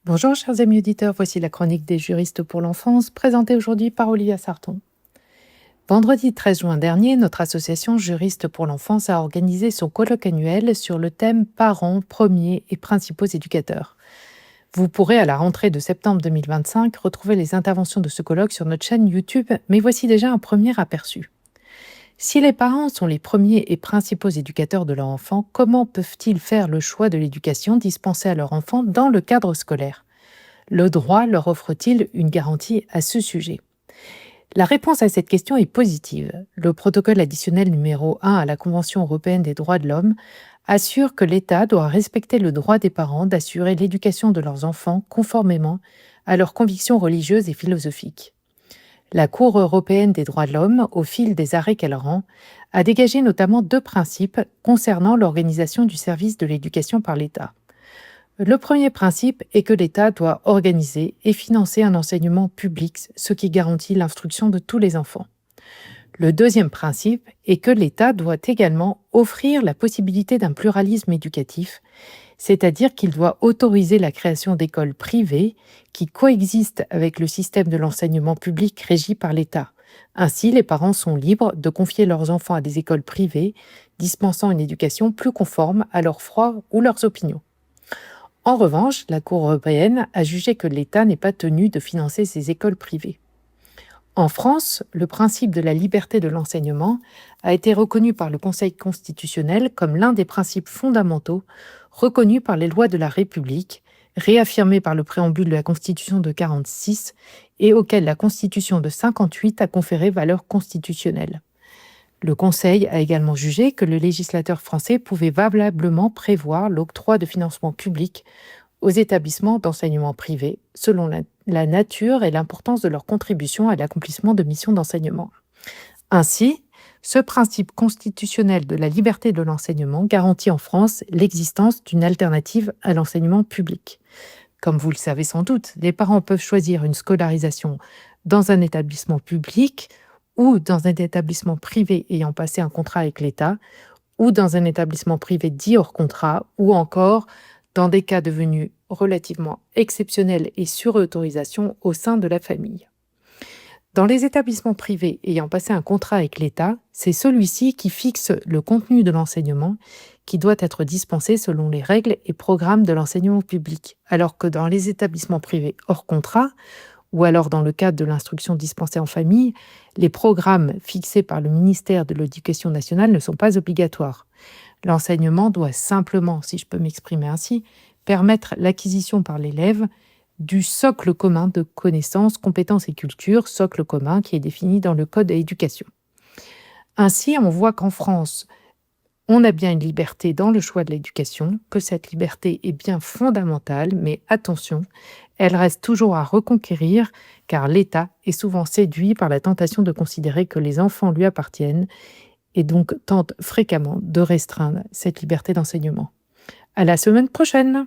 Bonjour chers amis auditeurs, voici la chronique des juristes pour l'enfance, présentée aujourd'hui par Olivia Sarton. Vendredi 13 juin dernier, notre association Juristes pour l'enfance a organisé son colloque annuel sur le thème Parents, premiers et principaux éducateurs. Vous pourrez à la rentrée de septembre 2025 retrouver les interventions de ce colloque sur notre chaîne YouTube, mais voici déjà un premier aperçu. Si les parents sont les premiers et principaux éducateurs de leur enfant, comment peuvent-ils faire le choix de l'éducation dispensée à leur enfant dans le cadre scolaire ? Le droit leur offre-t-il une garantie à ce sujet ? La réponse à cette question est positive. Le protocole additionnel numéro 1 à la Convention européenne des droits de l'homme assure que l'État doit respecter le droit des parents d'assurer l'éducation de leurs enfants conformément à leurs convictions religieuses et philosophiques. La Cour européenne des droits de l'homme, au fil des arrêts qu'elle rend, a dégagé notamment 2 principes concernant l'organisation du service de l'éducation par l'État. Le premier principe est que l'État doit organiser et financer un enseignement public, ce qui garantit l'instruction de tous les enfants. Le deuxième principe est que l'État doit également offrir la possibilité d'un pluralisme éducatif, c'est-à-dire qu'il doit autoriser la création d'écoles privées qui coexistent avec le système de l'enseignement public régi par l'État. Ainsi, les parents sont libres de confier leurs enfants à des écoles privées, dispensant une éducation plus conforme à leur foi ou leurs opinions. En revanche, la Cour européenne a jugé que l'État n'est pas tenu de financer ces écoles privées. En France, le principe de la liberté de l'enseignement a été reconnu par le Conseil constitutionnel comme l'un des principes fondamentaux reconnus par les lois de la République, réaffirmés par le préambule de la Constitution de 1946 et auquel la Constitution de 1958 a conféré valeur constitutionnelle. Le Conseil a également jugé que le législateur français pouvait valablement prévoir l'octroi de financements publics aux établissements d'enseignement privé, selon la nature et l'importance de leur contribution à l'accomplissement de missions d'enseignement. Ainsi, ce principe constitutionnel de la liberté de l'enseignement garantit en France l'existence d'une alternative à l'enseignement public. Comme vous le savez sans doute, les parents peuvent choisir une scolarisation dans un établissement public ou dans un établissement privé ayant passé un contrat avec l'État, ou dans un établissement privé dit hors contrat, ou encore dans des cas devenus relativement exceptionnels et sur autorisation au sein de la famille. Dans les établissements privés ayant passé un contrat avec l'État, c'est celui-ci qui fixe le contenu de l'enseignement qui doit être dispensé selon les règles et programmes de l'enseignement public, alors que dans les établissements privés hors contrat, ou alors dans le cadre de l'instruction dispensée en famille, les programmes fixés par le ministère de l'Éducation nationale ne sont pas obligatoires. L'enseignement doit simplement, si je peux m'exprimer ainsi, permettre l'acquisition par l'élève du socle commun de connaissances, compétences et culture, socle commun qui est défini dans le Code de l'éducation. Ainsi, on voit qu'en France, on a bien une liberté dans le choix de l'éducation, que cette liberté est bien fondamentale, mais attention, elle reste toujours à reconquérir car l'État est souvent séduit par la tentation de considérer que les enfants lui appartiennent et donc tente fréquemment de restreindre cette liberté d'enseignement. À la semaine prochaine!